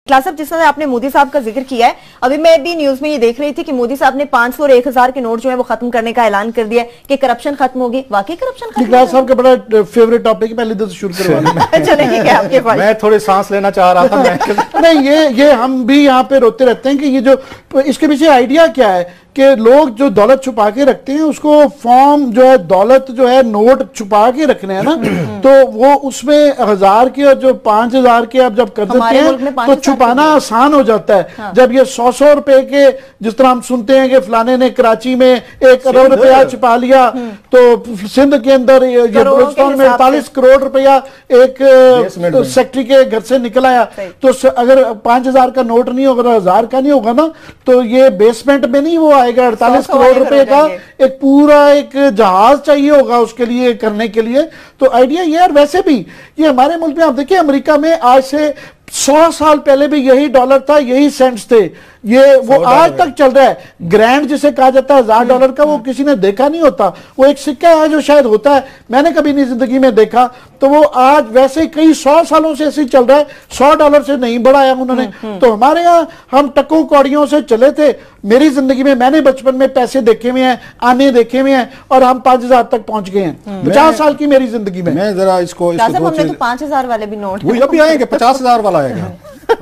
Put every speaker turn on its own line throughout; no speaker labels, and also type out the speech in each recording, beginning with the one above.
Class साहब, जिस तरह आपने मोदी साहब का जिक्र किया है, अभी मैं भी न्यूज में ये देख रही थी कि मोदी साहब ने 500 और 1000 के नोट जो है वो खत्म करने का ऐलान कर दिया कि करप्शन खत्म होगी। वाकई करप्शन खत्म?
क्लास साहब का बड़ा फेवरेट टॉपिक है, पहले तो शुरू करवा
चले ठीक है आपके पास।
मैं थोड़ी सांस लेना चाह रहा था।
नहीं, ये हम भी यहाँ पे रोते रहते हैं कि ये जो इसके पीछे आइडिया क्या है कि लोग जो दौलत छुपा के रखते हैं उसको फॉर्म जो है दौलत जो है नोट छुपा के रखने हैं ना, तो वो उसमें 1000 के और जो 5000 के आप जब कर देते हैं तो छुपाना आसान हो जाता है। हाँ। जब ये 100 रुपए के, जिस तरह हम सुनते हैं कि फलाने ने कराची में 1 करोड़ रुपया छुपा लिया, तो सिंध के अंदर ये बलूचिस्तान में 48 करोड़ रुपया एक सेक्रेटरी के घर से निकल आया। तो अगर 5000 का नोट नहीं होगा, 1000 का नहीं होगा ना, तो ये बेसमेंट में नहीं वो आएगा। 48 करोड़ रुपए का एक पूरा एक जहाज चाहिए होगा उसके लिए करने के लिए। तो आइडिया ये, और वैसे भी ये हमारे मुल्क में आप देखिए, अमेरिका में आज से 100 साल पहले भी यही डॉलर था, यही सेंट्स थे, ये वो आज तक चल रहा है। ग्रैंड जिसे कहा जाता है $1000 का, वो किसी ने देखा नहीं होता। वो एक सिक्का है जो शायद होता है, मैंने कभी नहीं जिंदगी में देखा। तो वो आज वैसे कई 100 सालों से ऐसे चल रहा है, $100 से नहीं बढ़ाया उन्होंने। तो हमारे यहाँ हम टकों कौड़ियों से चले थे। मेरी जिंदगी में मैंने बचपन में पैसे देखे हुए हैं, आने देखे हुए हैं, और हम 5000 तक पहुंच गए हैं 50 साल की मेरी जिंदगी में।
मैं जरा इसको
हमने तो 5000 वाले भी नोट,
वो अभी आएंगे, 50000 वाला आएगा।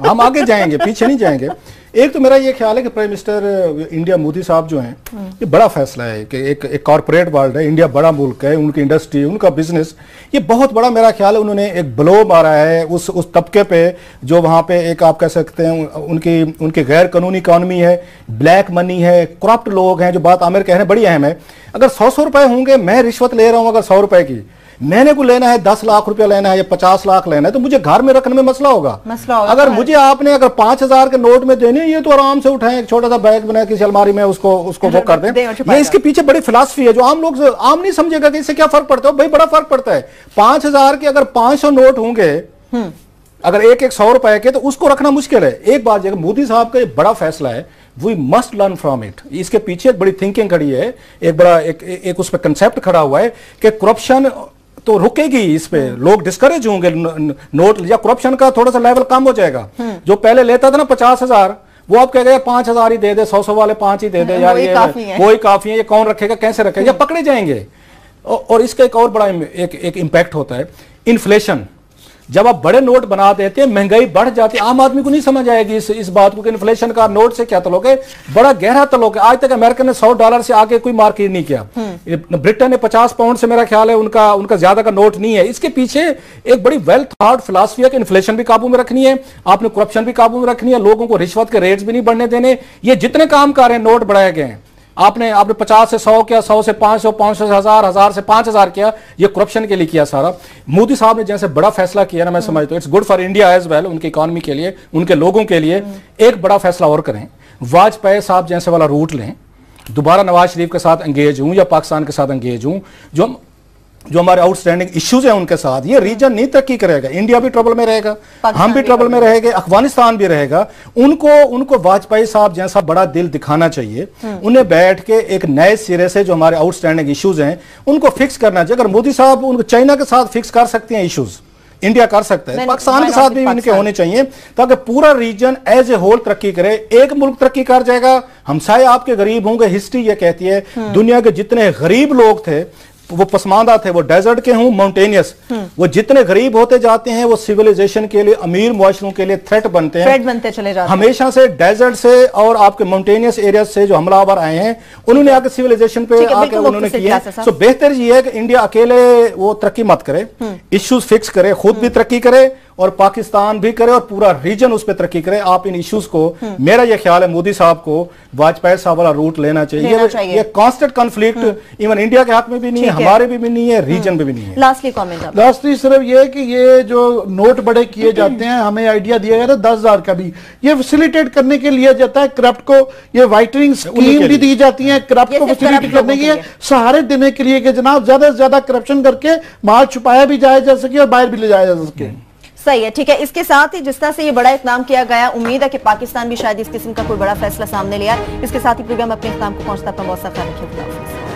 हम आगे जाएंगे, पीछे नहीं जाएंगे। एक तो मेरा ये ख्याल है कि प्राइम मिनिस्टर इंडिया मोदी साहब जो हैं, ये बड़ा फैसला है कि एक कॉर्पोरेट वर्ल्ड है, इंडिया बड़ा मुल्क है, उनकी इंडस्ट्री, उनका बिजनेस, ये बहुत बड़ा मेरा ख्याल है उन्होंने एक ब्लो मारा है उस तबके पे जो वहाँ पे एक आप कह सकते हैं उनकी गैर कानूनी इकॉनमी है, ब्लैक मनी है, करप्ट लोग हैं। जो बात आमिर कह रहे हैं बड़ी अहम है। अगर 100 रुपए होंगे, मैं रिश्वत ले रहा हूँ अगर 100 रुपए की, मैंने को लेना है 10 लाख रुपया लेना है या 50 लाख लेना है, तो मुझे घर में रखने में मसला होगा। अगर मुझे आपने अगर 5000 के नोट में देने, ये तो आराम से उठाएं, एक छोटा सा बैग बनाए किसी अलमारी में, उसको वो कर दें। ये इसके पीछे बड़ी फिलॉसफी है जो आम लोग आम नहीं समझेगा कि इससे क्या फर्क पड़ता है। भाई बड़ा फर्क पड़ता है। 5000 के अगर 500 नोट होंगे, अगर एक 100 रुपए के, तो उसको रखना मुश्किल है। एक बात ये मोदी साहब का ये बड़ा फैसला है, we must learn from it. इसके पीछे एक बड़ी थिंकिंग खड़ी है, एक बड़ा एक उस पर कंसेप्ट खड़ा हुआ है कि करप्शन तो रुकेगी। इस पे लोग डिस्करेज होंगे, नोट या करप्शन का थोड़ा सा लेवल कम हो जाएगा। जो पहले लेता था ना 50,000, वो आप कह गए 5000 ही दे दे, 100 वाले 5 ही दे दे, यार ये वही काफी है, ये कौन रखेगा, कैसे रखेगा, पकड़े जाएंगे। और इसका एक और बड़ा एक इंपैक्ट होता है इन्फ्लेशन। जब आप बड़े नोट बना देते हैं, महंगाई बढ़ जाती है, आम आदमी को नहीं समझ आएगी इस बात को कि इन्फ्लेशन का नोट से क्या तल्लुक है। बड़ा गहरा तल्लुक है। आज तक अमेरिका ने $100 से आगे कोई मार्केट नहीं किया। ब्रिटेन ने 50 पाउंड से, मेरा ख्याल है उनका ज्यादा का नोट नहीं है। इसके पीछे एक बड़ी वेल थॉट फिलॉसफी है कि इन्फ्लेशन भी काबू में रखनी है, आपने करप्शन भी काबू में रखनी है, लोगों को रिश्वत के रेट्स भी नहीं बढ़ने देने। ये जितने काम कर रहे हैं, नोट बढ़ाए गए हैं, आपने 50 से 100 किया, 100 से 500, 500 से 1000, 1000 से 5000 किया, ये करप्शन के लिए किया सारा। मोदी साहब ने जैसे बड़ा फैसला किया ना, मैं समझता हूं it's good for India as well, उनकी इकॉनमी के लिए, उनके लोगों के लिए। एक बड़ा फैसला और करें, वाजपेयी साहब जैसे वाला रूट लें, दोबारा नवाज शरीफ के साथ एंगेज हूं या पाकिस्तान के साथ एंगेज हूं, जो हमारे आउटस्टैंडिंग इश्यूज हैं उनके साथ, ये रीजन नहीं तरक्की करेगा। इंडिया भी ट्रबल में रहेगा, हम भी ट्रबल में रहेंगे, अफगानिस्तान भी रहेगा। उनको वाजपेयी साहब जैसा बड़ा दिल दिखाना चाहिए। उन्हें बैठ के एक नए सिरे से जो हमारे आउटस्टैंडिंग इश्यूज हैं उनको फिक्स करना चाहिए। अगर मोदी साहब उनको चाइना के साथ फिक्स कर सकते हैं इश्यूज, इंडिया कर सकता है, पाकिस्तान के साथ भी इनके होने चाहिए, ताकि पूरा रीजन एज ए होल तरक्की करे। एक मुल्क तरक्की कर जाएगा, हमसाए आपके गरीब होंगे। हिस्ट्री ये कहती है दुनिया के जितने गरीब लोग थे वो पसमानदा थे, वो डेजर्ट के हों, माउंटेनियस, वो जितने गरीब होते जाते हैं वो सिविलाइजेशन के लिए, अमीर मुआशरों के लिए थ्रेट बनते चले जाते हैं। हमेशा से डेजर्ट से और आपके माउंटेनियस एरिया से जो हमलावर आए हैं, उन्होंने आके सिविलाइजेशन पे आके उन्होंने किया। सो बेहतर ये है कि इंडिया अकेले वो तरक्की मत करे, इश्यूज फिक्स करे, खुद भी तरक्की करे और पाकिस्तान भी करे और पूरा रीजन उस पर तरक्की करे। आप इन इश्यूज को, मेरा यह ख्याल है मोदी साहब को वाजपेयी साहब वाला रूट लेना चाहिए। ये कांस्टेंट कॉन्फ्लिक्ट इवन इंडिया के हक में भी नहीं है, हमारे भी नहीं है, रीजन में भी नहीं है।
लास्टली सिर्फ ये कि ये जो नोट बड़े किए जाते हैं, हमें आइडिया दिया गया था 10,000 का भी, ये फैसिलिटेट करने के लिए जाता है करप्ट को। ये वाइटनिंग स्कीम भी दी जाती है करप्ट को फैसिलिटेट करने के लिए, सहारे देने के लिए कि जनाब ज्यादा से ज्यादा करप्शन करके माल छुपाया भी जाया जा सके और बाहर भी ले जाया जा सके।
सही है, ठीक है। इसके साथ ही जिस तरह से ये बड़ा इक़दाम किया गया, उम्मीद है कि पाकिस्तान भी शायद इस किस्म का कोई बड़ा फैसला सामने लिया। इसके साथ ही प्रोग्राम अपने इख्तिताम को पहुंचता है। अपना बहुत सा ख्याल रखिए।